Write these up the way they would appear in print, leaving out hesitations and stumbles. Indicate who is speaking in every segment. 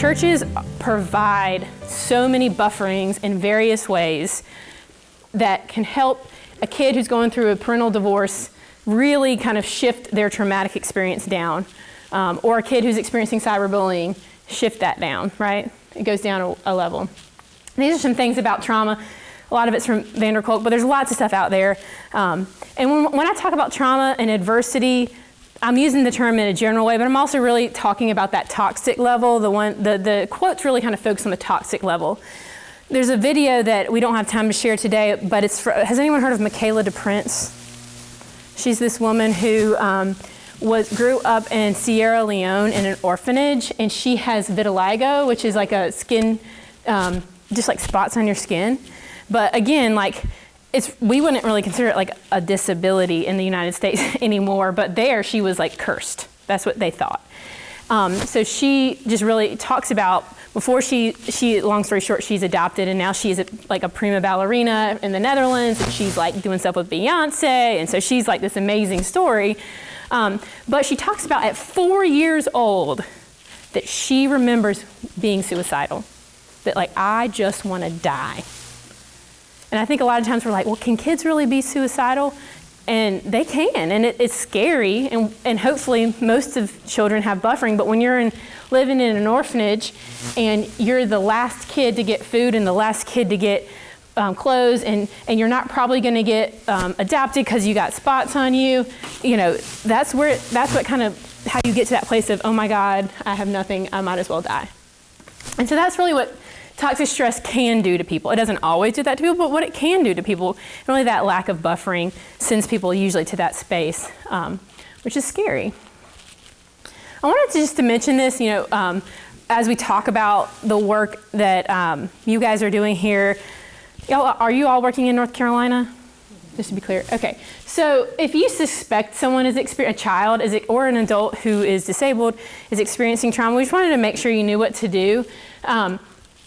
Speaker 1: churches provide so many bufferings in various ways that can help a kid who's going through a parental divorce really kind of shift their traumatic experience down. Or a kid who's experiencing cyberbullying, shift that down, right? It goes down a level. These are some things about trauma. A lot of it's from Vanderkolk, but there's lots of stuff out there. And when I talk about trauma and adversity, I'm using the term in a general way, but I'm also really talking about that toxic level. The quotes really kind of focus on the toxic level. There's a video that we don't have time to share today, but has anyone heard of Michaela DePrince? She's this woman who grew up in Sierra Leone in an orphanage, and she has vitiligo, which is like a skin, just like spots on your skin. But again, like we wouldn't really consider it like a disability in the United States anymore, but there she was like cursed. That's what they thought. So she just really talks about, before she, long story short, she's adopted, and now she's like a prima ballerina in the Netherlands, and she's like doing stuff with Beyonce, and so she's like this amazing story. But she talks about at 4 years old that she remembers being suicidal, that like, I just want to die. And I think a lot of times we're like, well, can kids really be suicidal? And they can, and it's scary, and hopefully most of children have buffering, but when you're living in an orphanage and you're the last kid to get food and the last kid to get clothes, and you're not probably going to get adopted because you got spots on you, that's what kind of how you get to that place of, oh my God, I have nothing, I might as well die. And so that's really what toxic stress can do to people. It doesn't always do that to people, but what it can do to people, really that lack of buffering sends people usually to that space, which is scary. I wanted just to mention this, as we talk about the work that you guys are doing here. Are you all working in North Carolina? Just to be clear. Okay. So if you suspect someone is a child or an adult who is disabled is experiencing trauma, we just wanted to make sure you knew what to do.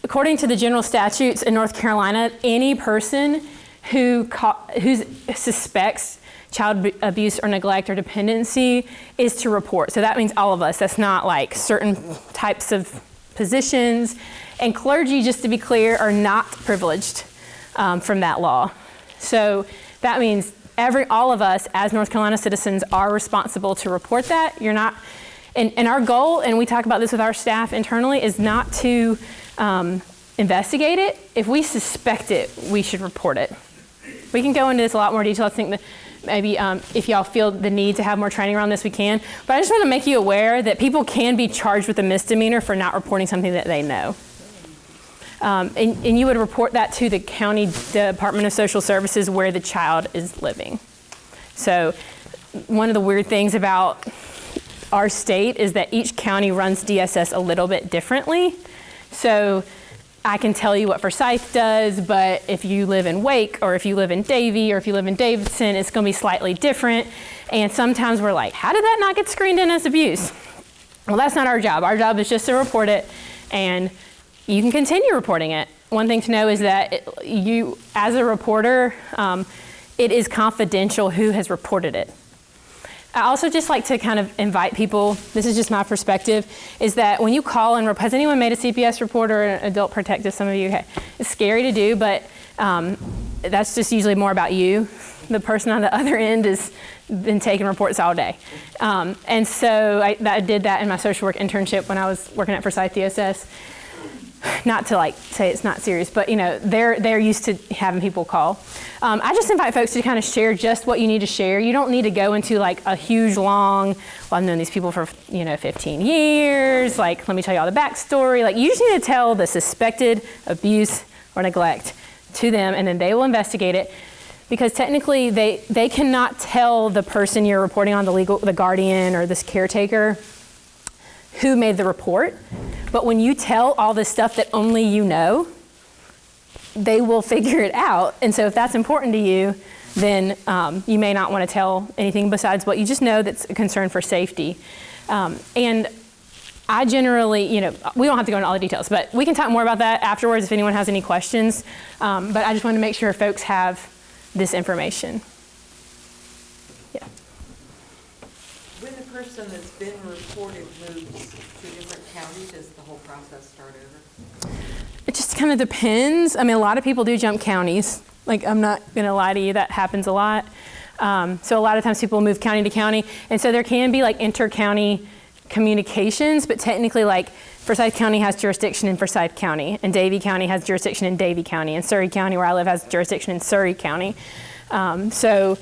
Speaker 1: According to the general statutes in North Carolina, any person who suspects child abuse or neglect or dependency is to report. So that means all of us. That's not like certain types of positions. And clergy, just to be clear, are not privileged from that law. So that means all of us as North Carolina citizens are responsible to report that. You're not, and our goal, and we talk about this with our staff internally, is not to investigate it. If we suspect it, we should report it. We can go into this a lot more detail. I think that maybe if y'all feel the need to have more training around this, we can. But I just want to make you aware that people can be charged with a misdemeanor for not reporting something that they know. And you would report that to the county Department of Social Services where the child is living. So one of the weird things about our state is that each county runs DSS a little bit differently. So I can tell you what Forsyth does, but if you live in Wake, or if you live in Davie, or if you live in Davidson, it's going to be slightly different. And sometimes we're like, how did that not get screened in as abuse? Well, that's not our job. Our job is just to report it, and you can continue reporting it. One thing to know is that you, as a reporter, it is confidential who has reported it. I also just like to kind of invite people, this is just my perspective, is that when you call and has anyone made a CPS report or an adult protective? Some of you, okay. It's scary to do, but that's just usually more about you. The person on the other end has been taking reports all day. And so I did that in my social work internship when I was working at Forsyth DSS. Not to like say it's not serious, but they're used to having people call. I just invite folks to kind of share just what you need to share. You don't need to go into like a huge long, well, I've known these people for 15 years, like let me tell you all the backstory. Like you just need to tell the suspected abuse or neglect to them, and then they will investigate it. Because technically they cannot tell the person you're reporting on, the guardian or this caretaker, who made the report. But when you tell all this stuff that only you know, they will figure it out. And so if that's important to you, then you may not want to tell anything besides what you just know that's a concern for safety. And I generally, we don't have to go into all the details, but we can talk more about that afterwards if anyone has any questions. But I just want to make sure folks have this information. Yeah.
Speaker 2: When the person that's been reported moves to a different county, does the whole process start over?
Speaker 1: It just kind of depends. I mean, a lot of people do jump counties. Like, I'm not going to lie to you, that happens a lot. So a lot of times people move county to county. And so there can be like inter-county communications, but technically like Forsyth County has jurisdiction in Forsyth County, and Davie County has jurisdiction in Davie County, and Surrey County, where I live, has jurisdiction in Surrey County. So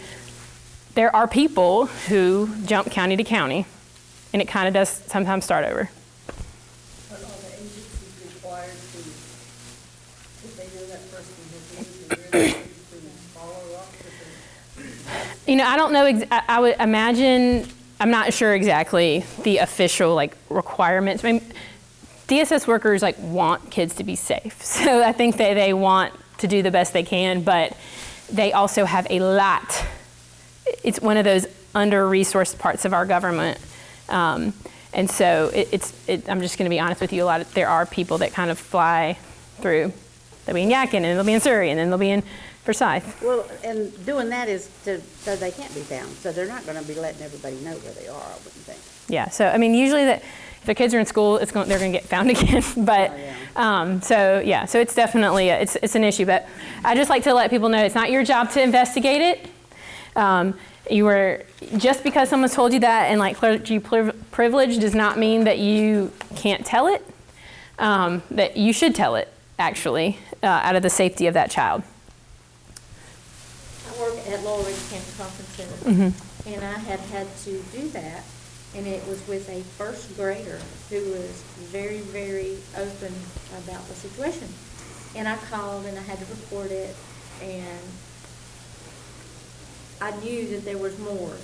Speaker 1: there are people who jump county to county, and it kind of does sometimes start over.
Speaker 3: Are all the agencies required to, if they know that person has moved, to follow up with
Speaker 1: You know, I don't know, I would imagine, I'm not sure exactly the official like requirements. I mean, DSS workers like want kids to be safe. So I think that they want to do the best they can, but they also have a lot. It's one of those under-resourced parts of our government. And so I'm just going to be honest with you, there are people that kind of fly through. They'll be in Yadkin, and they'll be in Surrey, and then they'll be in Forsyth.
Speaker 4: Well, and doing that is so they can't be found. So they're not going to be letting everybody know where they are, I wouldn't think.
Speaker 1: Yeah, so I mean, usually if their kids are in school, they're going to get found again. But so it's definitely it's an issue. But I just like to let people know it's not your job to investigate it. Just because someone's told you that, and like clergy privilege does not mean that you can't tell it. That you should tell it actually out of the safety of that child.
Speaker 5: I work at Laurel Ridge Camp Conference Center, and I have had to do that, and it was with a first grader who was very, very open about the situation. And I called and I had to report it, and I knew that there was more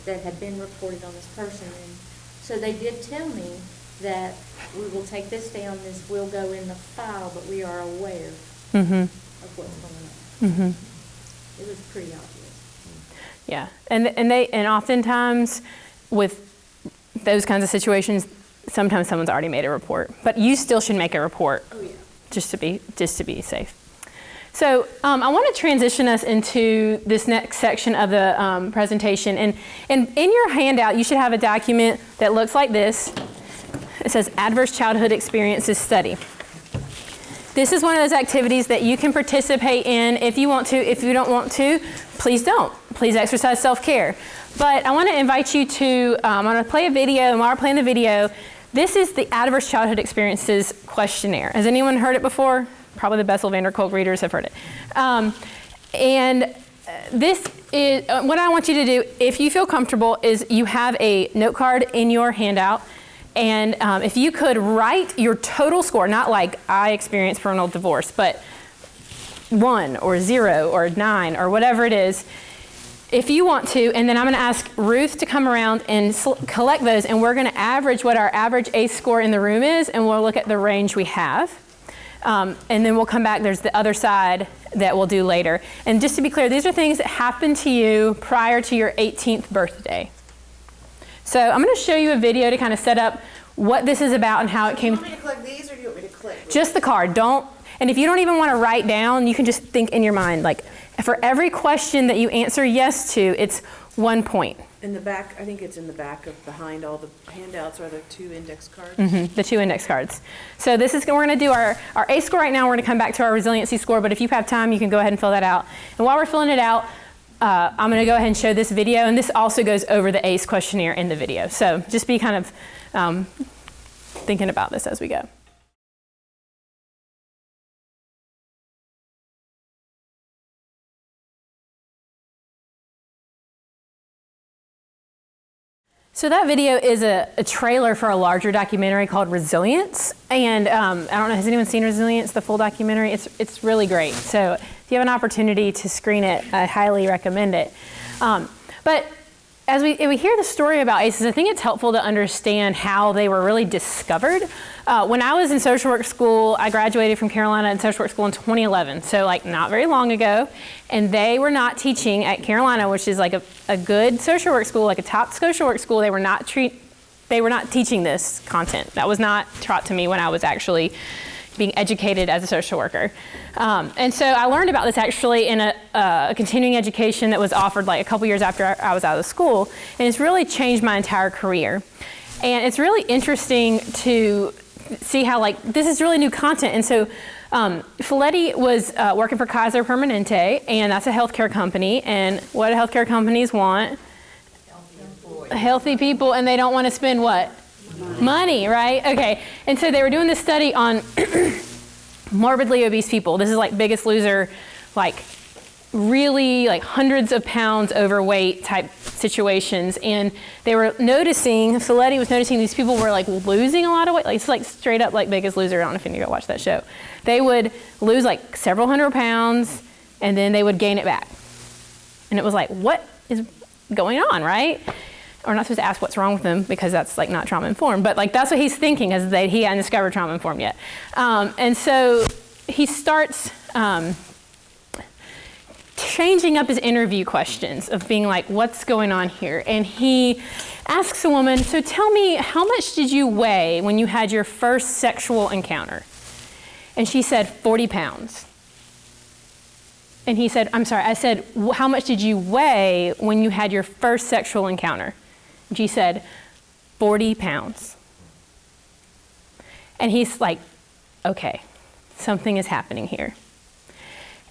Speaker 5: that had been reported on this person. And so they did tell me that we will take this down, this will go in the file, but we are aware of what's going on. It was pretty obvious.
Speaker 1: Yeah, and oftentimes with those kinds of situations, sometimes someone's already made a report, but you still should make a report.
Speaker 5: Oh yeah.
Speaker 1: Just to be safe. So I want to transition us into this next section of the presentation, and in your handout you should have a document that looks like this. It says Adverse Childhood Experiences Study. This is one of those activities that you can participate in if you want to. If you don't want to, please don't. Please exercise self-care. But I want to invite you to, I'm going to play a video, and while we're playing the video, this is the Adverse Childhood Experiences Questionnaire. Has anyone heard it before? Probably the Bessel van der Kolk readers have heard it. And this is, what I want you to do, if you feel comfortable, is you have a note card in your handout. And if you could write your total score, not like I experienced parental divorce, but 1 or 0 or 9 or whatever it is, if you want to, and then I'm going to ask Ruth to come around and collect those, and we're going to average what our average ACE score in the room is, and we'll look at the range we have. And then we'll come back, there's the other side that we'll do later. And just to be clear, these are things that happened to you prior to your 18th birthday. So I'm going to show you a video to kind of set up what this is about and how it came.
Speaker 3: Do you want me to click these, or do you want me to click?
Speaker 1: Just the card. Don't. And if you don't even want to write down, you can just think in your mind. Like for every question that you answer yes to, it's 1 point.
Speaker 2: In the back, I think it's in the back of behind all the handouts are the 2 index cards.
Speaker 1: The 2 index cards. So this is, we're going to do our ACE score right now. We're going to come back to our resiliency score. But if you have time, you can go ahead and fill that out. And while we're filling it out, I'm going to go ahead and show this video, and this also goes over the ACE questionnaire in the video. So just be kind of thinking about this as we go. So that video is a trailer for a larger documentary called Resilience. And I don't know, has anyone seen Resilience, the full documentary? It's really great. So if you have an opportunity to screen it, I highly recommend it. But as we hear the story about ACEs, I think it's helpful to understand how they were really discovered. When I was in social work school, I graduated from Carolina in social work school in 2011, so like not very long ago. And they were not teaching at Carolina, which is like a good social work school, like a top social work school. They were not teaching this content. That was not taught to me when I was actually being educated as a social worker. And so I learned about this actually in a continuing education that was offered like a couple years after I was out of school, and it's really changed my entire career. And it's really interesting to see how, like, this is really new content. And so Folletti was working for Kaiser Permanente, and that's a healthcare company. And what do healthcare companies want? Healthy people, and they don't want to spend what? Money, right? Okay. And so they were doing this study on morbidly obese people. This is like Biggest Loser, like really like hundreds of pounds overweight type situations. And they were noticing, Folletti was noticing these people were like losing a lot of weight. Like it's like straight up like Biggest Loser. I don't know if any of you watch that show. They would lose like several hundred pounds and then they would gain it back. And it was like, what is going on, right? We're not supposed to ask what's wrong with them because that's like not trauma informed, but like that's what he's thinking, is that he hadn't discovered trauma informed yet. And so he starts changing up his interview questions of being like, what's going on here? And he asks a woman, so tell me, how much did you weigh when you had your first sexual encounter? And she said, 40 pounds. And he said, I'm sorry, I said, how much did you weigh when you had your first sexual encounter? And she said, 40 pounds. And he's like, okay, something is happening here.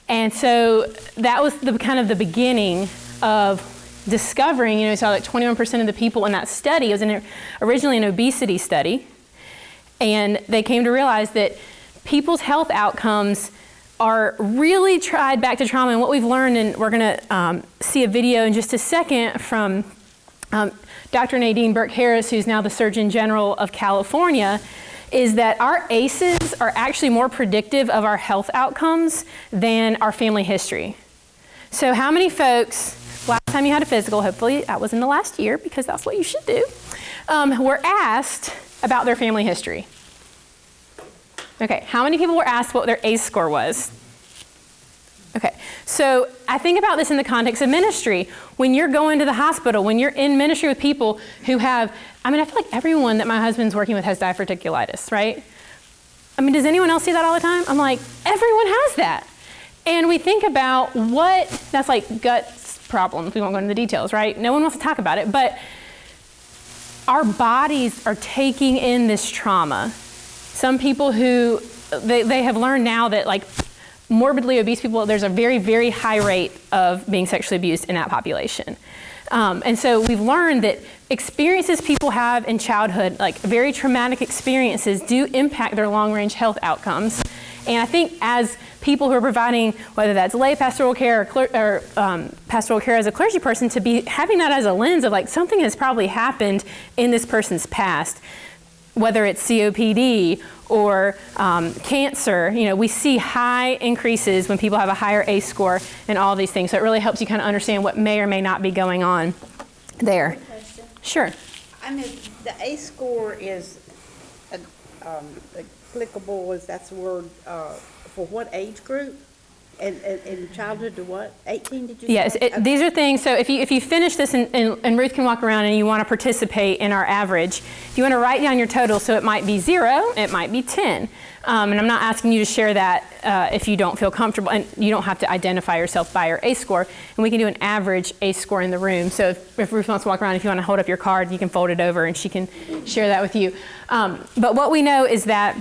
Speaker 1: And so that was the kind of the beginning of discovering, you know, saw like 21% of the people in that study, it was originally an obesity study, and they came to realize that people's health outcomes are really tied back to trauma. And what we've learned, and we're gonna see a video in just a second from Dr. Nadine Burke-Harris, who's now the Surgeon General of California, is that our ACEs are actually more predictive of our health outcomes than our family history. So how many folks, last time you had a physical, hopefully that was in the last year because that's what you should do, were asked about their family history? Okay, how many people were asked what their ACE score was? Okay, so I think about this in the context of ministry. When you're going to the hospital, when you're in ministry with people who have, I mean, I feel like everyone that my husband's working with has diverticulitis, right? I mean, does anyone else see that all the time? I'm like, everyone has that. And we think about what, that's like gut problems. We won't go into the details, right? No one wants to talk about it, but our bodies are taking in this trauma. Some people who, they have learned now that like morbidly obese people, there's a very, very high rate of being sexually abused in that population. And so we've learned that experiences people have in childhood, like very traumatic experiences, do impact their long-range health outcomes. And I think as people who are providing, whether that's lay pastoral care or pastoral care as a clergy person, to be having that as a lens of like something has probably happened in this person's past, whether it's COPD or cancer, you know, we see high increases when people have a higher ACE score and all these things. So it really helps you kind of understand what may or may not be going on there.
Speaker 4: Question.
Speaker 1: Sure.
Speaker 4: I mean, the ACE score is applicable, is that's the word, for what age group? And childhood to what? 18, did you say?
Speaker 1: Yes, these are things, so if you finish this and Ruth can walk around and you want to participate in our average, you want to write down your total, so it might be 0, it might be 10. And I'm not asking you to share that if you don't feel comfortable, and you don't have to identify yourself by your ACE score, and we can do an average ACE score in the room. So if Ruth wants to walk around, if you want to hold up your card, you can fold it over and she can share that with you. But what we know is that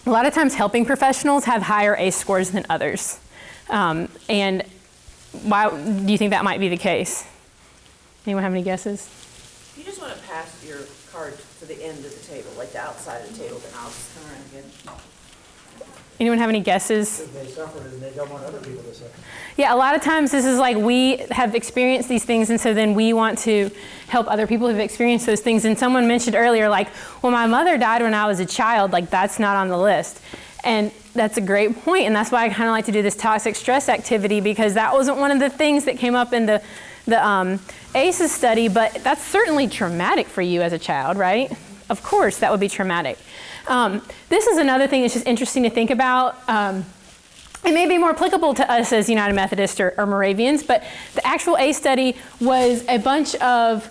Speaker 1: a lot of times helping professionals have higher ACE scores than others. And why do you think that might be the case? Anyone have any guesses?
Speaker 2: You just want to pass your card to the end of the table, like the outside of the table, then I'll just come around again.
Speaker 1: Anyone have any guesses?
Speaker 6: Because they suffered and they don't want other people to suffer.
Speaker 1: Yeah, a lot of times this is like we have experienced these things, and so then we want to help other people who've experienced those things. And someone mentioned earlier, like, well, my mother died when I was a child, like that's not on the list. And that's a great point, and that's why I kind of like to do this toxic stress activity, because that wasn't one of the things that came up in the ACEs study, but that's certainly traumatic for you as a child, right? Of course, that would be traumatic. This is another thing that's just interesting to think about. It may be more applicable to us as United Methodists or Moravians, but the actual ACE study was a bunch of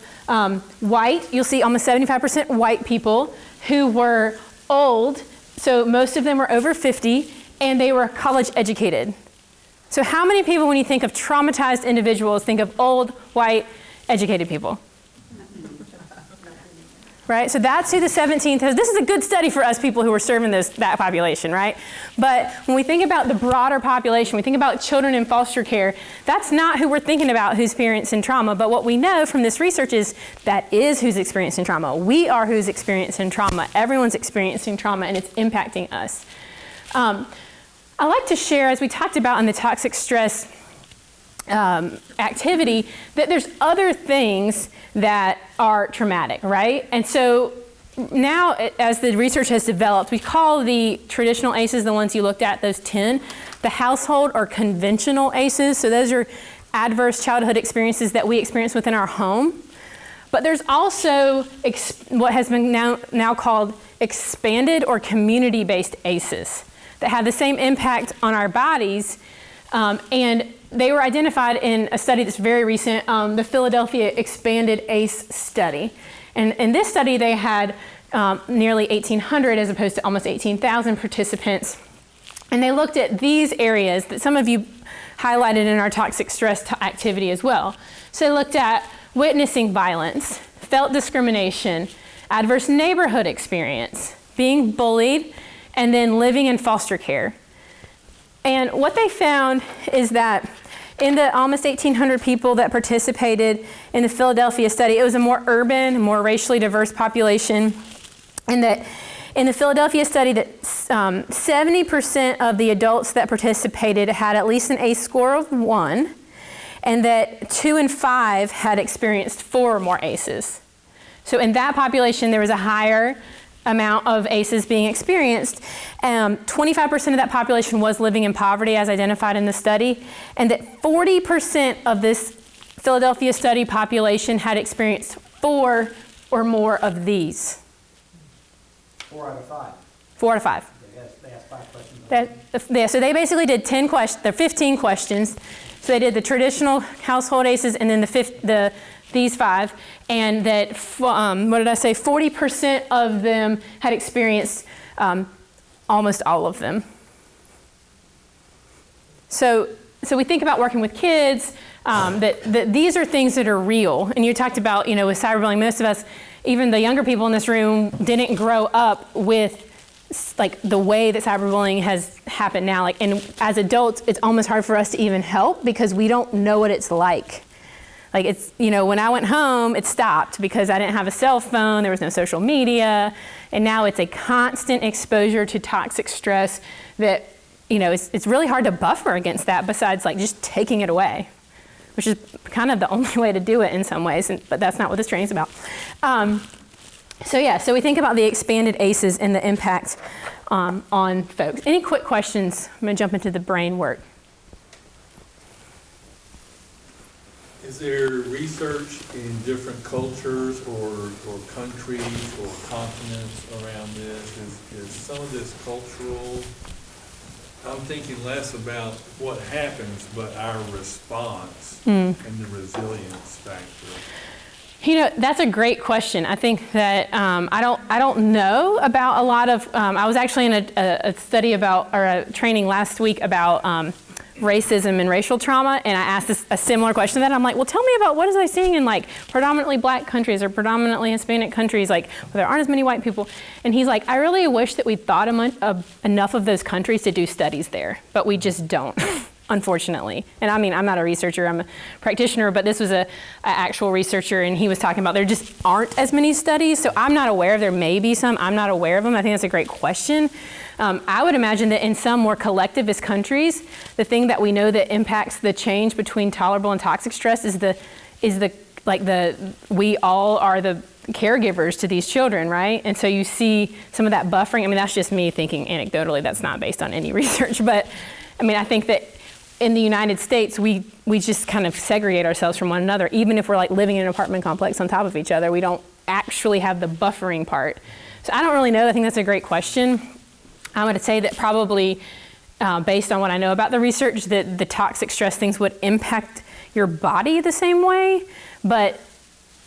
Speaker 1: white, you'll see almost 75% white people who were old. So most of them were over 50, and they were college educated. So how many people, when you think of traumatized individuals, think of old, white, educated people? right? So that's who the 17th is. This is a good study for us people who are serving that population, right? But when we think about the broader population, we think about children in foster care, that's not who we're thinking about who's experiencing trauma. But what we know from this research is that is who's experiencing trauma. We are who's experiencing trauma. Everyone's experiencing trauma, and it's impacting us. I like to share, as we talked about in the toxic stress activity, that there's other things that are traumatic, right? And so now, as the research has developed, we call the traditional ACEs, the ones you looked at, those 10, the household or conventional ACEs. So those are adverse childhood experiences that we experience within our home. But there's also what has been now called expanded or community-based ACEs that have the same impact on our bodies. And they were identified in a study that's very recent, the Philadelphia Expanded ACE study. And in this study, they had nearly 1,800 as opposed to almost 18,000 participants. And they looked at these areas that some of you highlighted in our toxic stress activity as well. So they looked at witnessing violence, felt discrimination, adverse neighborhood experience, being bullied, and then living in foster care. And what they found is that in the almost 1,800 people that participated in the Philadelphia study, it was a more urban, more racially diverse population, and that in the Philadelphia study that 70% of the adults that participated had at least an ACE score of 1, and that 2 in 5 had experienced 4 or more ACEs. So in that population, there was a higher amount of ACEs being experienced. 25% of that population was living in poverty as identified in the study, and that 40% of this Philadelphia study population had experienced 4 or more of these.
Speaker 6: 4 out of 5.
Speaker 1: 4 out of 5.
Speaker 6: They asked 5 questions.
Speaker 1: So they basically did 15 questions. So they did the traditional household ACEs and then these 5, and that, 40% of them had experienced almost all of them. So we think about working with kids, that these are things that are real. And you talked about, with cyberbullying, most of us, even the younger people in this room, didn't grow up with like the way that cyberbullying has happened now. And as adults, it's almost hard for us to even help because we don't know what it's like. Like it's, when I went home, it stopped because I didn't have a cell phone, there was no social media, and now it's a constant exposure to toxic stress that, it's really hard to buffer against that besides like just taking it away, which is kind of the only way to do it in some ways, but that's not what this training's about. So we think about the expanded ACEs and the impact on folks. Any quick questions? I'm gonna jump into the brain work.
Speaker 7: Is there research in different cultures or countries or continents around this? Is some of this cultural? I'm thinking less about what happens, but our response and the resilience factor.
Speaker 1: That's a great question. I think that I don't know about a lot of. I was actually in a study or a training last week about racism and racial trauma, and I asked a similar question to that. I'm like, well, tell me about what is I seeing in like predominantly black countries or predominantly Hispanic countries, like where there aren't as many white people. And he's like, I really wish that we thought enough of those countries to do studies there, but we just don't. Unfortunately. And I mean, I'm not a researcher, I'm a practitioner, but this was a actual researcher, and he was talking about there just aren't as many studies, so I'm not aware of, there may be some, I'm not aware of them. I think that's a great question. I would imagine that in some more collectivist countries, the thing that we know that impacts the change between tolerable and toxic stress is we all are the caregivers to these children, right? And so you see some of that buffering. I mean, that's just me thinking anecdotally, that's not based on any research, but I mean, I think that in the United States, we just kind of segregate ourselves from one another. Even if we're like living in an apartment complex on top of each other, we don't actually have the buffering part. So I don't really know. I think that's a great question. I would say that probably based on what I know about the research, that the toxic stress things would impact your body the same way, but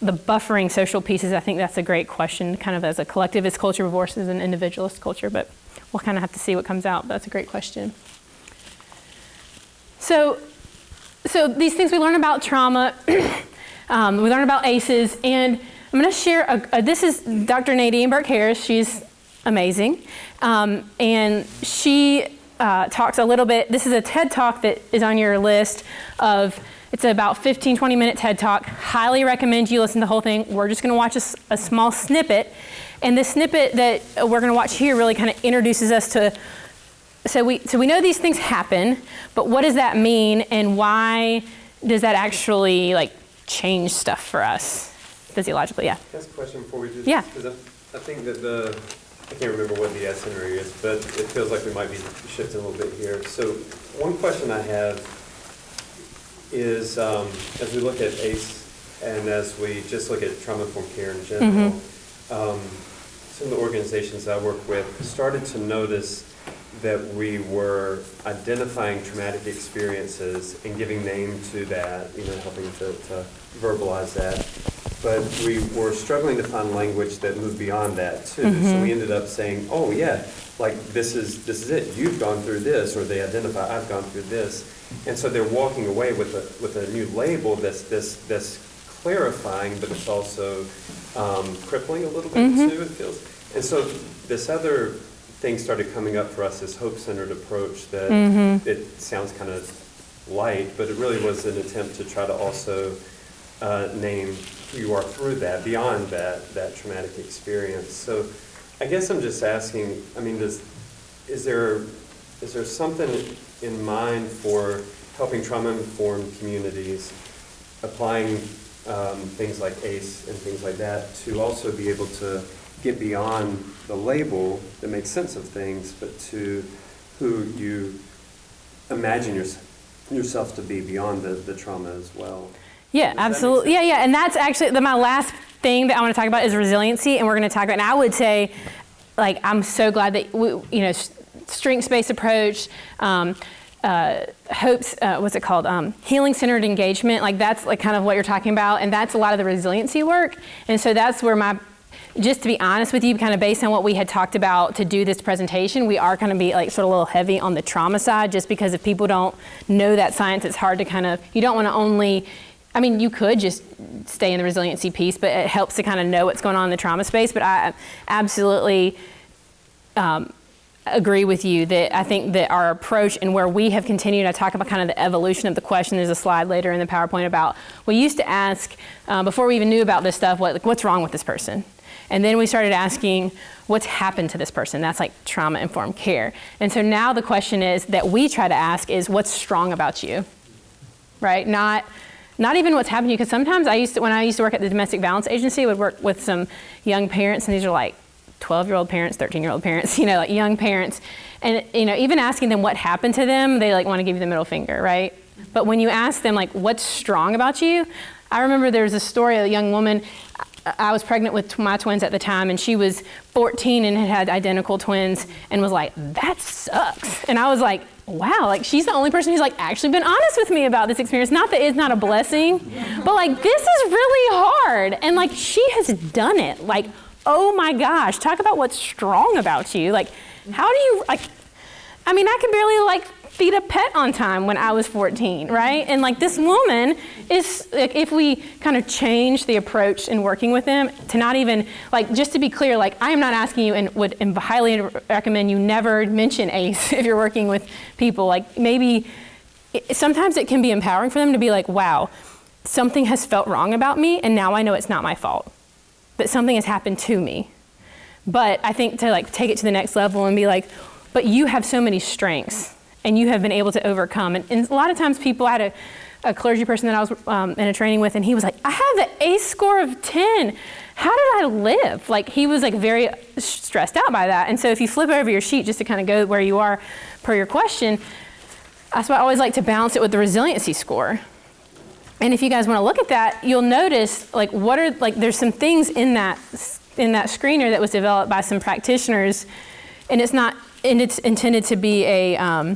Speaker 1: the buffering social pieces, I think that's a great question, kind of as a collectivist culture versus an individualist culture, but we'll kind of have to see what comes out. That's a great question. So these things we learn about trauma, we learn about ACEs, and I'm I'm going to share, this is Dr. Nadine Burke-Harris. She's amazing. And she talks a little bit, this is a TED Talk that is on your list of, it's about 15, 20 minute TED Talk. Highly recommend you listen to the whole thing. We're just going to watch a small snippet. And the snippet that we're going to watch here really kind of introduces us to, so we know these things happen, but what does that mean, and why does that actually like change stuff for us physiologically? Yeah.
Speaker 8: Can I ask a question before we do this?
Speaker 1: Yeah.
Speaker 8: Because I think that I can't remember what the itinerary is, but it feels like we might be shifting a little bit here. So one question I have is, as we look at ACE and as we just look at trauma-informed care in general, some of the organizations I work with started to notice that we were identifying traumatic experiences and giving name to that, helping to verbalize that. But we were struggling to find language that moved beyond that too. So we ended up saying, oh yeah, like this is it. You've gone through this, or they identify, I've gone through this. And so they're walking away with a new label that's clarifying, but it's also crippling a little bit too, it feels. And so this other thing started coming up for us, this hope-centered approach that it sounds kind of light, but it really was an attempt to try to also name who you are through that, beyond that traumatic experience. So I guess I'm just asking, I mean, is there something in mind for helping trauma-informed communities, applying things like ACE and things like that, to also be able to get beyond the label that makes sense of things, but to who you imagine yourself to be beyond the trauma as well?
Speaker 1: Yeah, absolutely. Yeah. And that's actually my last thing that I want to talk about is resiliency, and we're going to talk about, and I would say, like, I'm so glad that, strengths-based approach, what's it called? Healing-centered engagement, like that's like kind of what you're talking about, and that's a lot of the resiliency work. And so that's where just to be honest with you, kind of based on what we had talked about to do this presentation, we are going to be like sort of a little heavy on the trauma side, just because if people don't know that science, it's hard to you don't want to only, I mean, you could just stay in the resiliency piece, but it helps to kind of know what's going on in the trauma space. But I absolutely agree with you that I think that our approach and where we have continued, I talk about kind of the evolution of the question. There's a slide later in the PowerPoint about, we used to ask, before we even knew about this stuff, what's wrong with this person? And then we started asking, what's happened to this person? That's like trauma-informed care. And so now the question is that we try to ask is, what's strong about you, right? Not even what's happened to you, because sometimes when I used to work at the domestic violence agency, I would work with some young parents, and these are like 12-year-old parents, 13-year-old parents, like young parents. And, even asking them what happened to them, they like want to give you the middle finger, right? But when you ask them like, what's strong about you? I remember there was a story of a young woman. I was pregnant with my twins at the time, and she was 14 and had identical twins, and was like, that sucks. And I was like, wow, like she's the only person who's like actually been honest with me about this experience. Not that it's not a blessing, but like this is really hard. And like she has done it. Like, oh my gosh, talk about what's strong about you. Like, how do you, like, I mean, I could barely like feed a pet on time when I was 14, right? And like this woman is, like, if we kind of change the approach in working with them to not even, like, just to be clear, like I am not asking you and would highly recommend you never mention ACE if you're working with people. Like maybe, sometimes it can be empowering for them to be like, wow, something has felt wrong about me and now I know it's not my fault, but something has happened to me. But I think to like take it to the next level and be like, but you have so many strengths and you have been able to overcome. And a lot of times people, I had a clergy person that I was in a training with, and he was like, I have the ACE score of 10. How did I live? Like he was like very stressed out by that. And so if you flip over your sheet just to kind of go where you are per your question, that's why I always like to balance it with the resiliency score. And if you guys want to look at that, you'll notice like there's some things in that screener that was developed by some practitioners, and it's intended to be a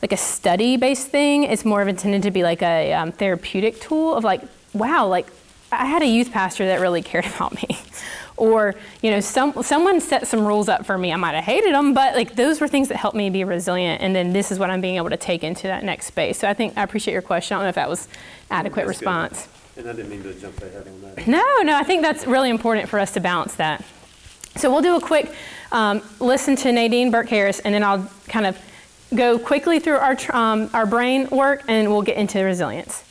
Speaker 1: like a study-based thing. It's more of intended to be like a therapeutic tool of like, wow, like I had a youth pastor that really cared about me. Or, someone set some rules up for me. I might have hated them, but like those were things that helped me be resilient. And then this is what I'm being able to take into that next space. So I appreciate your question. I don't know if that was adequate response.
Speaker 8: And I didn't mean to jump ahead on that.
Speaker 1: No, I think that's really important for us to balance that. So we'll do a quick listen to Nadine Burke-Harris, and then I'll kind of go quickly through our brain work, and we'll get into resilience.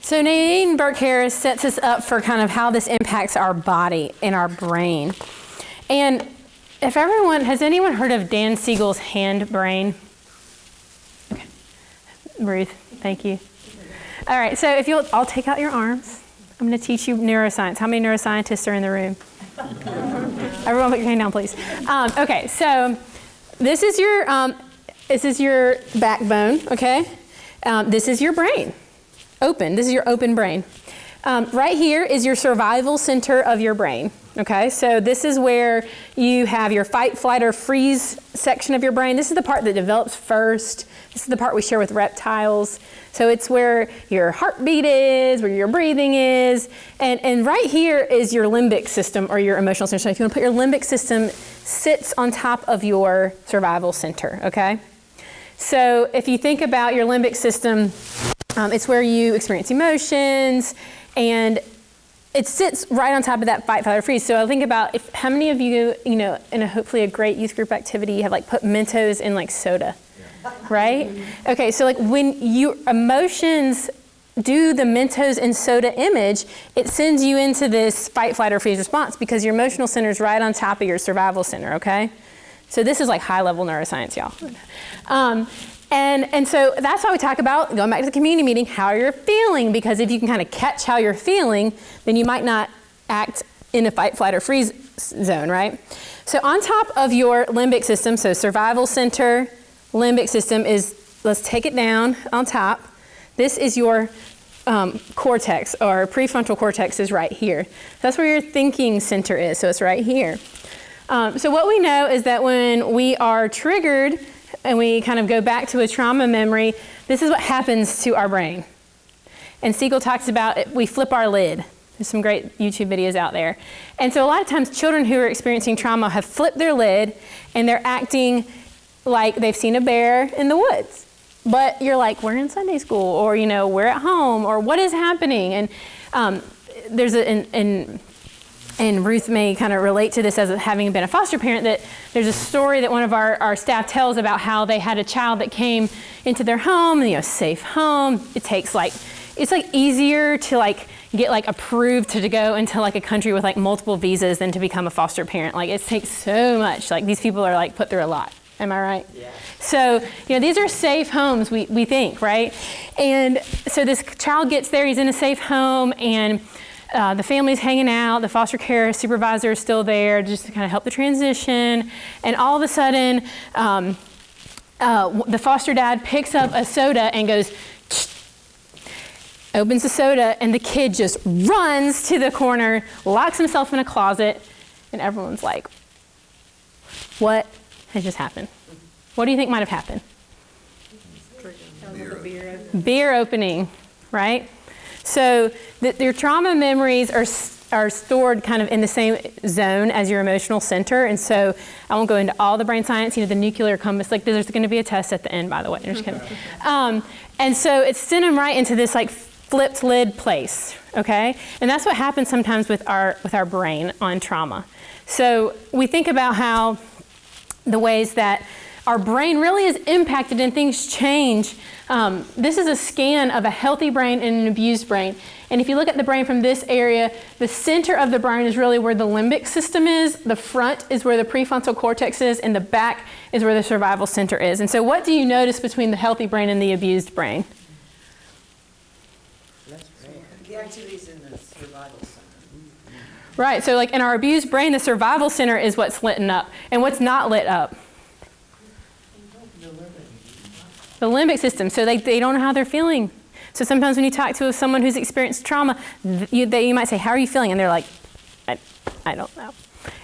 Speaker 1: So Nadine Burke-Harris sets us up for kind of how this impacts our body and our brain. And has anyone heard of Dan Siegel's hand brain? Okay. Ruth, thank you. All right, so if you'll all take out your arms. I'm going to teach you neuroscience. How many neuroscientists are in the room? Everyone put your hand down, please. Okay, so this is your backbone, okay? This is your brain. This is your open brain. Right here is your survival center of your brain, okay? So this is where you have your fight, flight, or freeze section of your brain. This is the part that develops first. This is the part we share with reptiles. So it's where your heartbeat is, where your breathing is. And right here is your limbic system, or your emotional center. So if you want to put your limbic system, sits on top of your survival center, okay? So if you think about your limbic system, it's where you experience emotions, and it sits right on top of that fight, flight, or freeze. So I think about how many of you, in hopefully a great youth group activity, have like put Mentos in like soda, right? Okay, so like when your emotions do the Mentos and soda image, it sends you into this fight, flight, or freeze response because your emotional center is right on top of your survival center, okay? So this is like high-level neuroscience, y'all. And so that's why we talk about, going back to the community meeting, how you're feeling, because if you can kind of catch how you're feeling, then you might not act in a fight, flight, or freeze zone, right? So on top of your limbic system, so survival center, limbic system is, let's take it down on top. This is your cortex, or prefrontal cortex is right here. That's where your thinking center is, so it's right here. So what we know is that when we are triggered, and we kind of go back to a trauma memory, this is what happens to our brain. And Siegel talks about it, we flip our lid. There's some great YouTube videos out there. And so a lot of times children who are experiencing trauma have flipped their lid and they're acting like they've seen a bear in the woods. But you're like, we're in Sunday school, or we're at home, or what is happening? And and Ruth may kind of relate to this as having been a foster parent, that there's a story that one of our staff tells about how they had a child that came into their home, safe home. It's easier to get approved to go into a country with multiple visas than to become a foster parent. It takes so much. These people are put through a lot. Am I right? Yeah. So, these are safe homes, we think, right? And so this child gets there, he's in a safe home, and the family's hanging out, the foster care supervisor is still there just to kind of help the transition, and all of a sudden, the foster dad picks up a soda and goes, opens the soda, and the kid just runs to the corner, locks himself in a closet, and everyone's like, what has just happened? What do you think might have happened? Beer opening, right? So your trauma memories are stored kind of in the same zone as your emotional center. And so I won't go into all the brain science, the nuclear compass, there's going to be a test at the end, by the way. I'm just kidding. And so it's sent them right into this flipped lid place, okay? And that's what happens sometimes with our brain on trauma. So we think about how the ways that our brain really is impacted and things change. This is a scan of a healthy brain and an abused brain. And if you look at the brain from this area, the center of the brain is really where the limbic system is, the front is where the prefrontal cortex is, and the back is where the survival center is. And so what do you notice between the healthy brain and the abused brain?
Speaker 2: The activities in the survival center.
Speaker 1: Right, so in our abused brain, the survival center is what's lit up. And what's not lit up? The limbic system, so they don't know how they're feeling. So sometimes when you talk to someone who's experienced trauma, you might say, how are you feeling? And they're like, I don't know.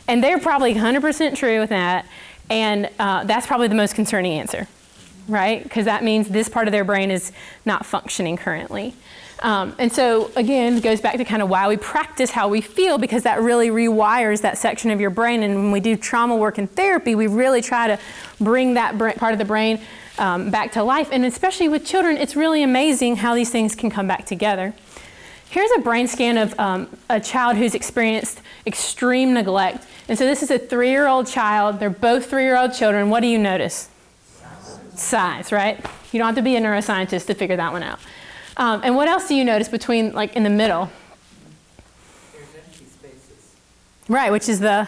Speaker 1: And they're probably 100% true with that, and that's probably the most concerning answer, right? Because that means this part of their brain is not functioning currently. And so, again, it goes back to kind of why we practice how we feel, because that really rewires that section of your brain. And when we do trauma work and therapy, we really try to bring that part of the brain back to life. And especially with children, it's really amazing how these things can come back together. Here's a brain scan of a child who's experienced extreme neglect. And so this is a 3-year-old child. They're both 3-year-old children. What do you notice? Size, right? You don't have to be a neuroscientist to figure that one out. And what else do you notice between, like, in the middle?
Speaker 2: There's empty spaces.
Speaker 1: Right, which is the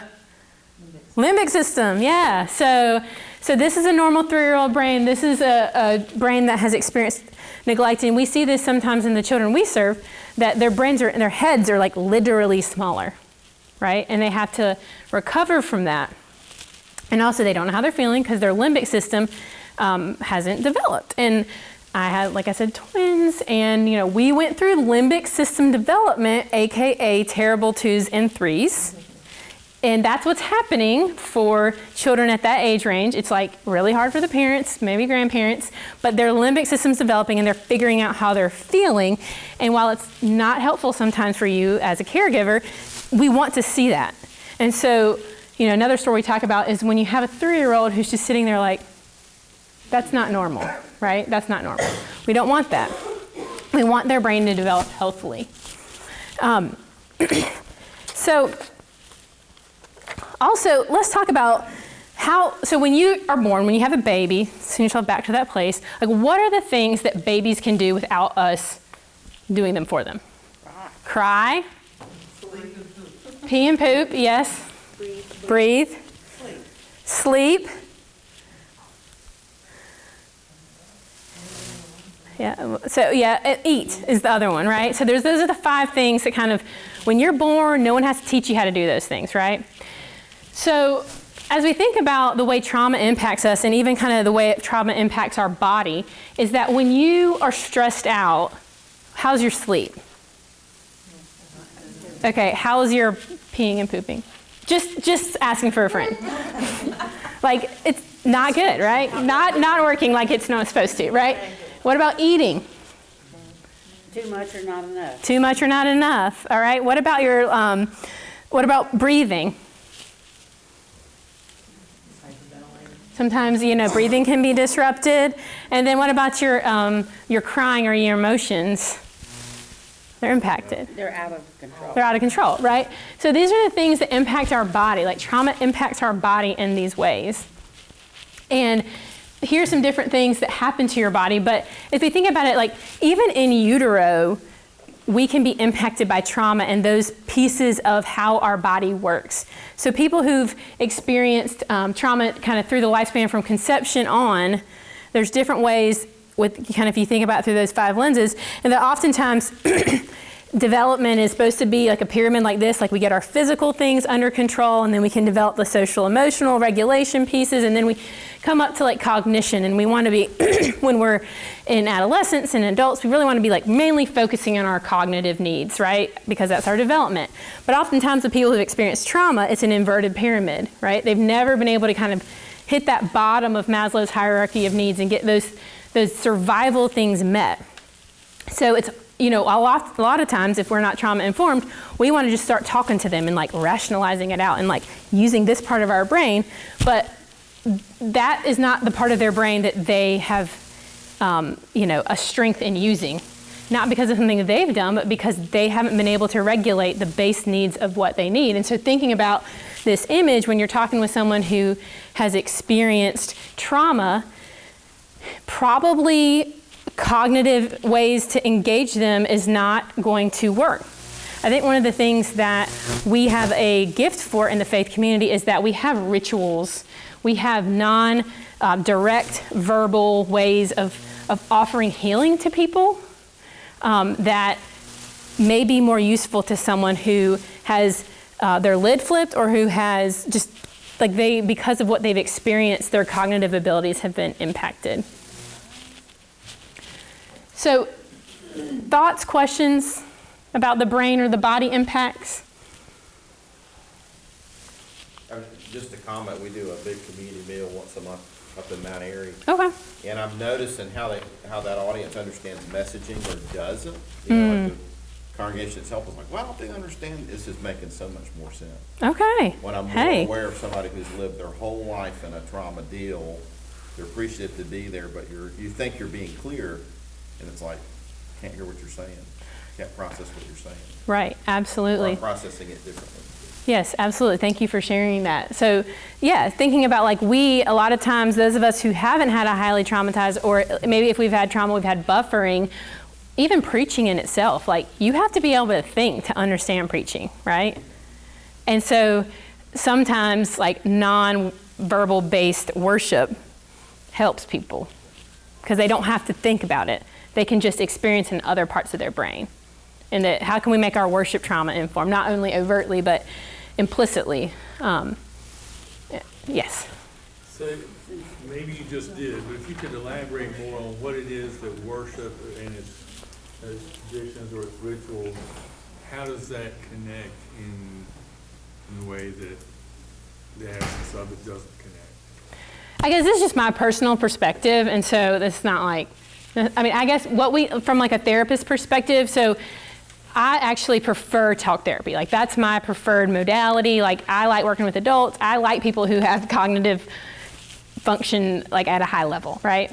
Speaker 1: limbic system, yeah. So this is a normal 3-year-old brain. This is a brain that has experienced neglect. And we see this sometimes in the children we serve, that their brains and their heads are like literally smaller, right? And they have to recover from that. And also they don't know how they're feeling because their limbic system hasn't developed. And I had, like I said, twins, and we went through limbic system development, aka terrible 2s and 3s. And that's what's happening for children at that age range. It's like really hard for the parents, maybe grandparents, but their limbic system's developing and they're figuring out how they're feeling. And while it's not helpful sometimes for you as a caregiver, we want to see that. And so, another story we talk about is when you have a 3-year-old who's just sitting there like, that's not normal, right? That's not normal. We don't want that. We want their brain to develop healthily. So also, let's talk about so when you are born, when you have a baby, send yourself back to that place, like what are the things that babies can do without us doing them for them? Cry. Pee and poop, yes. Breathe. Sleep. Yeah. So eat is the other one, right? So those are the 5 things that kind of, when you're born, no one has to teach you how to do those things, right? So as we think about the way trauma impacts us, and even kind of the way trauma impacts our body, is that when you are stressed out, how's your sleep? Okay, how's your peeing and pooping? Just asking for a friend. Like, it's not good, right? Not working like it's not supposed to, right? What about eating?
Speaker 4: Too much or not enough.
Speaker 1: Too much or not enough, all right? What about what about breathing? Sometimes, breathing can be disrupted. And then what about your crying or your emotions? They're impacted.
Speaker 4: They're out of control.
Speaker 1: They're out of control, right? So these are the things that impact our body. Like trauma impacts our body in these ways. And here's some different things that happen to your body. But if you think about it, like even in utero, we can be impacted by trauma and those pieces of how our body works. So people who've experienced trauma kind of through the lifespan from conception on, there's different ways with kind of, if you think about it through those 5 lenses, and that oftentimes development is supposed to be like a pyramid like this, like we get our physical things under control, and then we can develop the social emotional regulation pieces, and then we come up to like cognition, and we want to be, when we're in adolescence and adults, we really want to be like mainly focusing on our cognitive needs, right? Because that's our development. But oftentimes the people who've experienced trauma, it's an inverted pyramid, right? They've never been able to kind of hit that bottom of Maslow's hierarchy of needs and get those survival things met. So it's, a lot of times if we're not trauma informed, we want to just start talking to them and like rationalizing it out and like using this part of our brain, but that is not the part of their brain that they have, a strength in using. Not because of something that they've done, but because they haven't been able to regulate the base needs of what they need. And so thinking about this image when you're talking with someone who has experienced trauma, probably cognitive ways to engage them is not going to work. I think one of the things that we have a gift for in the faith community is that we have rituals. We have non-direct verbal ways of offering healing to people that may be more useful to someone who has their lid flipped or who has just, because of what they've experienced, their cognitive abilities have been impacted. So, thoughts, questions about the brain or the body impacts?
Speaker 9: Just a comment, we do a big community meal once a month up in Mount Airy.
Speaker 1: Okay.
Speaker 9: And I'm noticing how that audience understands messaging or doesn't. You know, like the congregation itself is like, well, they understand, this is making so much more sense.
Speaker 1: Okay.
Speaker 9: When I'm more
Speaker 1: Hey.
Speaker 9: aware of somebody who's lived their whole life in a trauma deal, they're appreciative to be there, but you think you're being clear, and it's like, can't hear what you're saying, can't process what you're saying.
Speaker 1: Right,
Speaker 9: Or
Speaker 1: absolutely.
Speaker 9: I'm processing it differently.
Speaker 1: Yes, absolutely. Thank you for sharing that. So, yeah, thinking about like a lot of times, those of us who haven't had a highly traumatized, or maybe if we've had trauma, we've had buffering, even preaching in itself, like you have to be able to think to understand preaching, right? And so sometimes like non-verbal based worship helps people because they don't have to think about it. They can just experience in other parts of their brain. And that how can we make our worship trauma informed, not only overtly, but implicitly. Yes.
Speaker 7: So maybe you just did, but if you could elaborate more on what it is that worship and its traditions or its rituals, how does that connect in a way that the absence of it doesn't connect?
Speaker 1: I guess this is just my personal perspective, and so it's not like, I mean, I guess from like a therapist perspective, so I actually prefer talk therapy. Like that's my preferred modality. Like I like working with adults. I like people who have cognitive function like at a high level, right?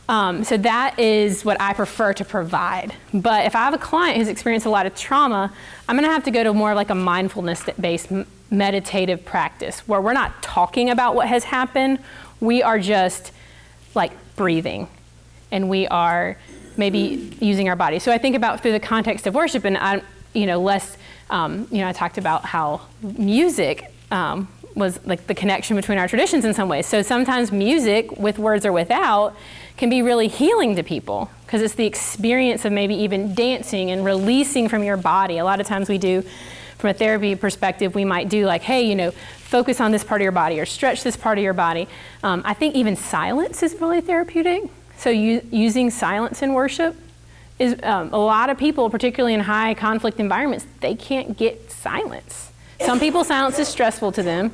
Speaker 1: So that is what I prefer to provide. But if I have a client who's experienced a lot of trauma, I'm gonna have to go to more like a mindfulness-based meditative practice where we're not talking about what has happened. We are just like breathing and we are maybe using our body. So I think about through the context of worship, and I talked about how music was like the connection between our traditions in some ways. So sometimes music, with words or without, can be really healing to people because it's the experience of maybe even dancing and releasing from your body. A lot of times we do, from a therapy perspective, we might do like, hey, focus on this part of your body or stretch this part of your body. I think even silence is really therapeutic. So using silence in worship is a lot of people, particularly in high conflict environments, they can't get silence. Some people, silence is stressful to them,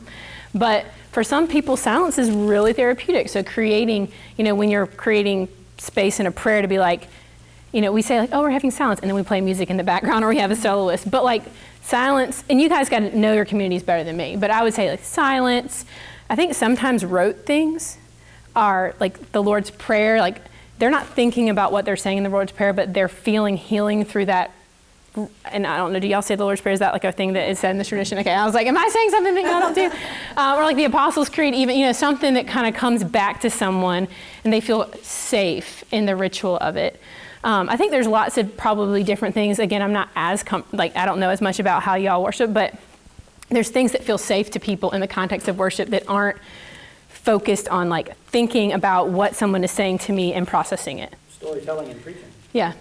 Speaker 1: but for some people, silence is really therapeutic. So creating, when you're creating space in a prayer to be like, we say like, oh, we're having silence, and then we play music in the background or we have a soloist. But like silence, and you guys got to know your communities better than me, but I would say like silence. I think sometimes rote things are like the Lord's Prayer, like they're not thinking about what they're saying in the Lord's Prayer, but they're feeling healing through that. And I don't know, do y'all say the Lord's Prayer? Is that like a thing that is said in the tradition? Okay, I was like, am I saying something that I don't do? Or like the Apostles' Creed, even, something that kind of comes back to someone and they feel safe in the ritual of it. I think there's lots of probably different things. Again, I'm not as, I don't know as much about how y'all worship, but there's things that feel safe to people in the context of worship that aren't focused on like thinking about what someone is saying to me and processing it.
Speaker 10: Storytelling and preaching.
Speaker 1: Yeah.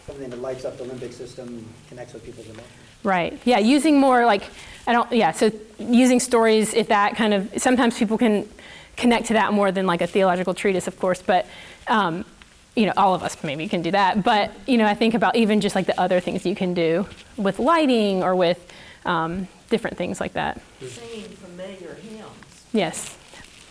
Speaker 10: Something that lights up the limbic system, connects with people's emotions.
Speaker 1: Right. Yeah. Using more like, so using stories, if that kind of, sometimes people can connect to that more than like a theological treatise, of course, but, all of us maybe can do that. But, I think about even just like the other things you can do with lighting or with different things like that.
Speaker 2: Singing familiar hymns.
Speaker 1: Yes.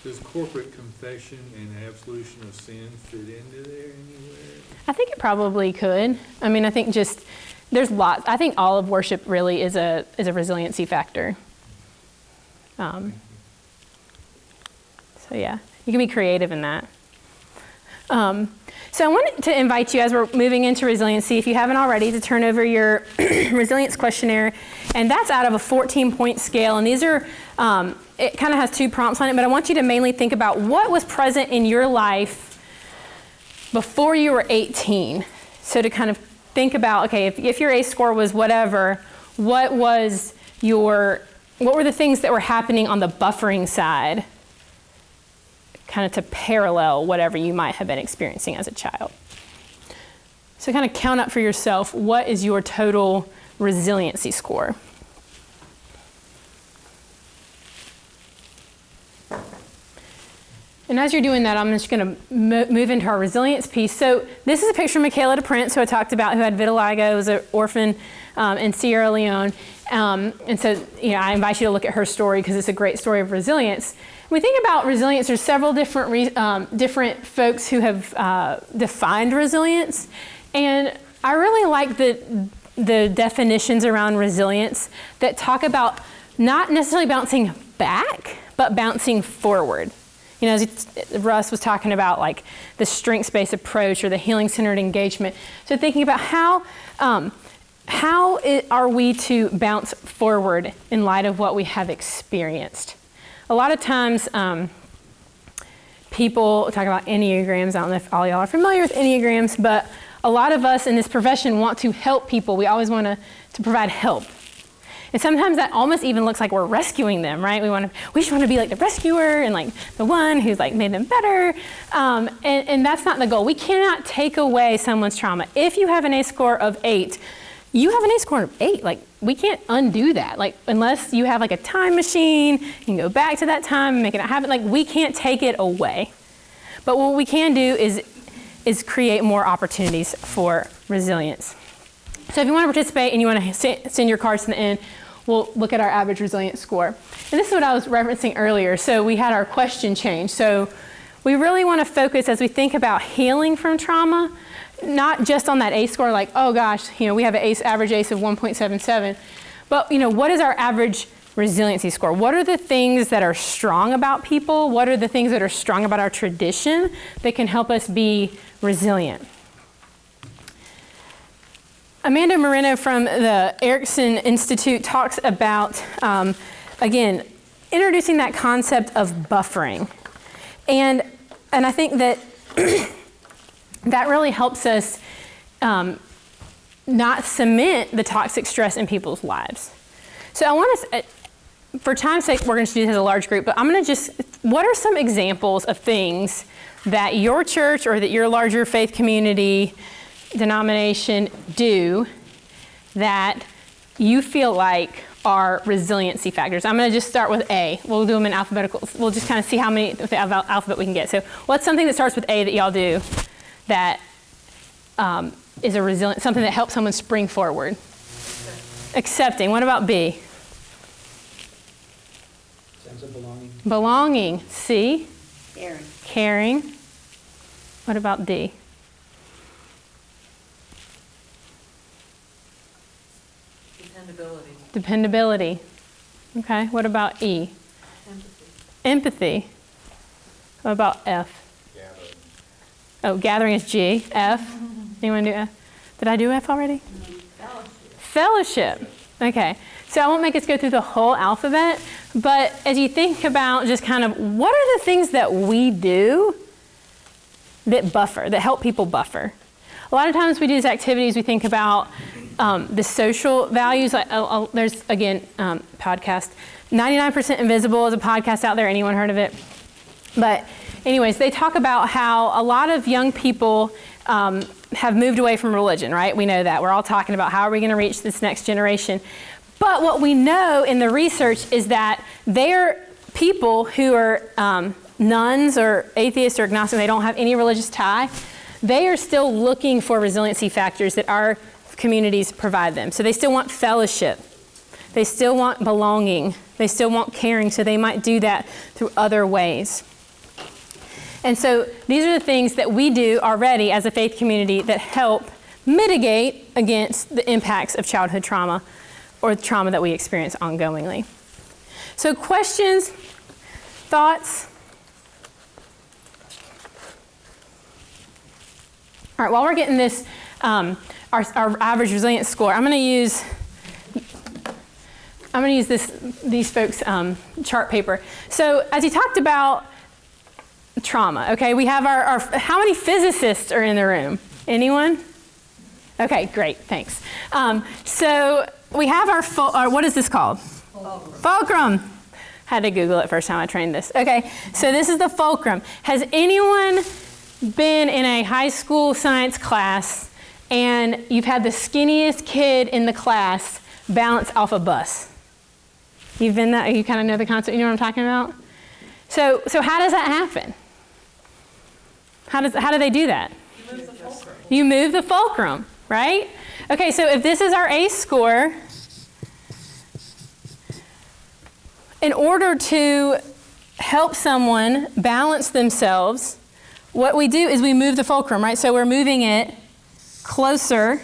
Speaker 7: Does corporate confession and absolution of sin fit into there anywhere?
Speaker 1: I think it probably could. I mean, I think just, there's lots. I think all of worship really is a resiliency factor. So yeah, you can be creative in that. So I wanted to invite you, as we're moving into resiliency, if you haven't already, to turn over your resilience questionnaire. And that's out of a 14-point scale. And these are, it kind of has 2 prompts on it, but I want you to mainly think about what was present in your life before you were 18. So to kind of think about, okay, if your ACE score was whatever, what were the things that were happening on the buffering side, kind of to parallel whatever you might have been experiencing as a child. So kind of count up for yourself, what is your total resiliency score? And as you're doing that, I'm just going to move into our resilience piece. So this is a picture of Michaela DePrince, who I talked about, who had vitiligo, was an orphan in Sierra Leone. And so, I invite you to look at her story because it's a great story of resilience. we think about resilience, there's several different folks who have defined resilience, and I really like the definitions around resilience that talk about not necessarily bouncing back, but bouncing forward. You know, as Russ was talking about, like the strengths-based approach or the healing-centered engagement. So thinking about how are we to bounce forward in light of what we have experienced? A lot of times, people talk about Enneagrams. I don't know if all y'all are familiar with Enneagrams, but a lot of us in this profession want to help people. We always want to provide help. And sometimes that almost even looks like we're rescuing them, right? We just want to be like the rescuer and like the one who's like made them better. And that's not the goal. We cannot take away someone's trauma. If you have an ACE score of 8, you have an ACE score of 8. Like, we can't undo that. Like, unless you have like a time machine, you can go back to that time and make it happen. Like, we can't take it away. But what we can do is create more opportunities for resilience. So if you want to participate and you want to send your cards to the end, we'll look at our average resilience score. And this is what I was referencing earlier. So we had our question change. So we really want to focus as we think about healing from trauma, not just on that ACE score, like, oh gosh, you know, we have an average ACE of 1.77, but you know, what is our average resiliency score? What are the things that are strong about people? What are the things that are strong about our tradition that can help us be resilient? Amanda Moreno from the Erickson Institute talks about, again, introducing that concept of buffering. And I think that that really helps us not cement the toxic stress in people's lives. So I want to, for time's sake, we're going to do this as a large group, but I'm going to what are some examples of things that your church or that your larger faith community denomination do that you feel like are resiliency factors? I'm going to just start with A. We'll do them in alphabetical. We'll just kind of see how many of the alphabet we can get. So what's something that starts with A that y'all do that is a resilient, something that helps someone spring forward? Accepting. What about B?
Speaker 10: Sense of belonging.
Speaker 1: Belonging. C?
Speaker 4: Caring.
Speaker 1: Caring. What about D?
Speaker 2: Dependability.
Speaker 1: Dependability. Okay. What about E? Empathy. What about F?
Speaker 9: Gathering.
Speaker 1: Oh, gathering is G. F? Anyone do F? Did I do F already? Fellowship. Okay. So I won't make us go through the whole alphabet, but as you think about just kind of what are the things that we do that buffer, that help people buffer? A lot of times we do these activities, we think about the social values. There's, again, podcast. 99% Invisible is a podcast out there. Anyone heard of it? But anyways, they talk about how a lot of young people have moved away from religion, right? We know that. We're all talking about how are we going to reach this next generation. But what we know in the research is that they're people who are nuns or atheists or agnostic, they don't have any religious tie, they are still looking for resiliency factors that our communities provide them. So they still want fellowship. They still want belonging. They still want caring, so they might do that through other ways. And so these are the things that we do already as a faith community that help mitigate against the impacts of childhood trauma or the trauma that we experience ongoingly. So questions, thoughts? All right, while we're getting this, our average resilience score, I'm going to use these folks' chart paper. So as you talked about trauma, okay, we have our how many physicists are in the room? Anyone? Okay, great, thanks. So we have our what is this called? Fulcrum. Had to Google it first time I trained this. Okay, so this is the fulcrum. Has anyone been in a high school science class and you've had the skinniest kid in the class balance off a bus? You've been that? You kind of know the concept. You know what I'm talking about? So how does that happen? How do they do that?
Speaker 2: You move the fulcrum.
Speaker 1: You move the fulcrum, right? Okay, so if this is our ACE score, in order to help someone balance themselves, what we do is we move the fulcrum, right? So we're moving it closer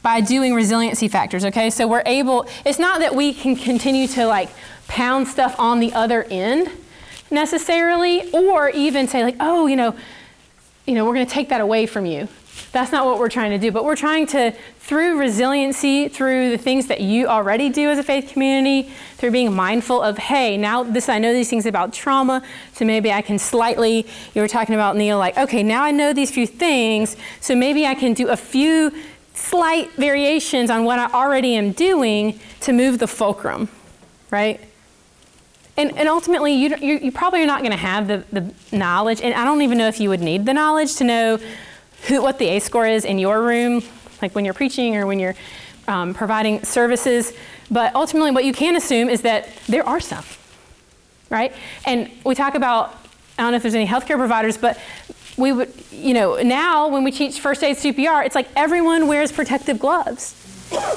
Speaker 1: by doing resiliency factors, okay? So we're able, it's not that we can continue to like pound stuff on the other end necessarily, or even say like, oh, we're gonna take that away from you. That's not what we're trying to do, but we're trying to, through resiliency, through the things that you already do as a faith community, through being mindful of, hey, now I know these things about trauma, so maybe I can slightly, you were talking about, Neil, like, okay, now I know these few things, so maybe I can do a few slight variations on what I already am doing to move the fulcrum, right? And ultimately, you probably are not going to have the knowledge, and I don't even know if you would need the knowledge to know what the ACE score is in your room, like when you're preaching or when you're providing services. But ultimately, what you can assume is that there are some, right? And we talk about, I don't know if there's any healthcare providers, but we would, now when we teach first aid CPR, it's like everyone wears protective gloves.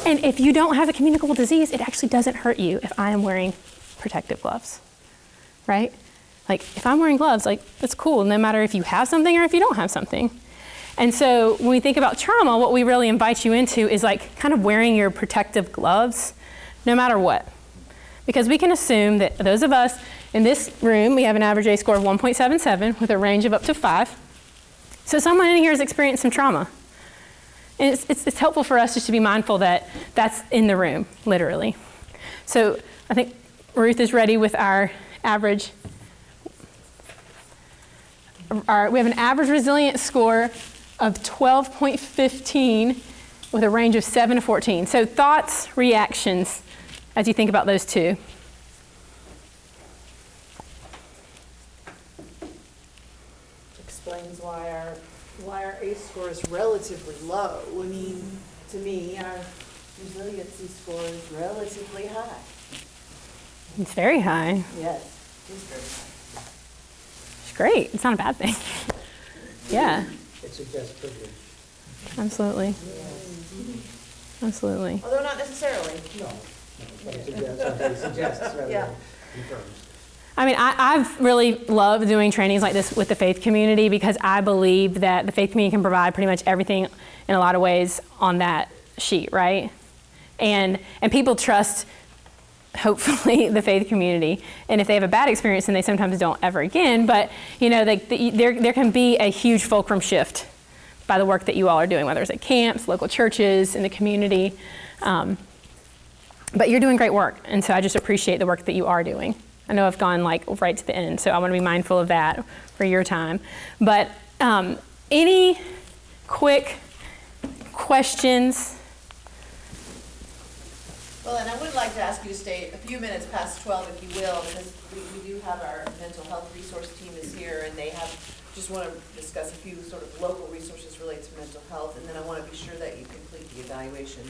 Speaker 1: And if you don't have a communicable disease, it actually doesn't hurt you if I am wearing protective gloves, right? Like if I'm wearing gloves, like that's cool, no matter if you have something or if you don't have something. And so when we think about trauma, what we really invite you into is like kind of wearing your protective gloves no matter what. Because we can assume that those of us in this room, we have an average ACE score of 1.77 with a range of up to 5. So someone in here has experienced some trauma. And it's helpful for us just to be mindful that that's in the room, literally. So I think Ruth is ready with our average. We have an average resilience score of 12.15 with a range of 7 to 14. So thoughts, reactions, as you think about those two.
Speaker 2: Explains why our ACE score is relatively low. I mean, to me, our resiliency score is relatively high.
Speaker 1: It's very high.
Speaker 2: Yes, it is very high.
Speaker 1: It's great. It's not a bad thing. Yeah.
Speaker 10: It suggests privilege.
Speaker 1: Absolutely. Absolutely.
Speaker 2: Although not necessarily.
Speaker 10: No, but it suggests rather
Speaker 2: Yeah.
Speaker 10: than confirms.
Speaker 1: I mean, I've really loved doing trainings like this with the faith community because I believe that the faith community can provide pretty much everything in a lot of ways on that sheet, right? And people trust, hopefully, the faith community. And if they have a bad experience, then they sometimes don't ever again. But, there can be a huge fulcrum shift by the work that you all are doing, whether it's at camps, local churches, in the community. But you're doing great work. And so I just appreciate the work that you are doing. I know I've gone right to the end, so I want to be mindful of that for your time. But any quick questions?
Speaker 2: Well, and I would like to ask you to stay a few minutes past 12, if you will, because we do have our mental health resource team is here, and they just want to discuss a few sort of local resources related to mental health, and then I want to be sure that you complete the evaluation.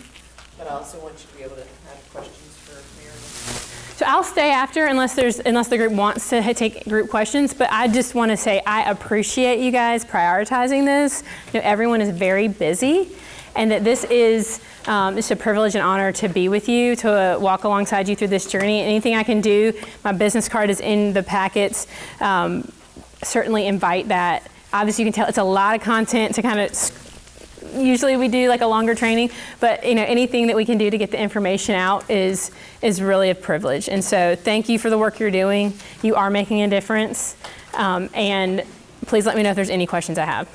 Speaker 2: But I also want you to be able to have questions for Meredith.
Speaker 1: So I'll stay after unless the group wants to take group questions, but I just want to say I appreciate you guys prioritizing this. Everyone is very busy, and that this is it's a privilege and honor to be with you, to walk alongside you through this journey. Anything I can do, my business card is in the packets. Certainly invite that. Obviously, you can tell it's a lot of content to kind of. Usually we do like a longer training, but anything that we can do to get the information out is really a privilege. And so thank you for the work you're doing. You are making a difference. And please let me know if there's any questions I have.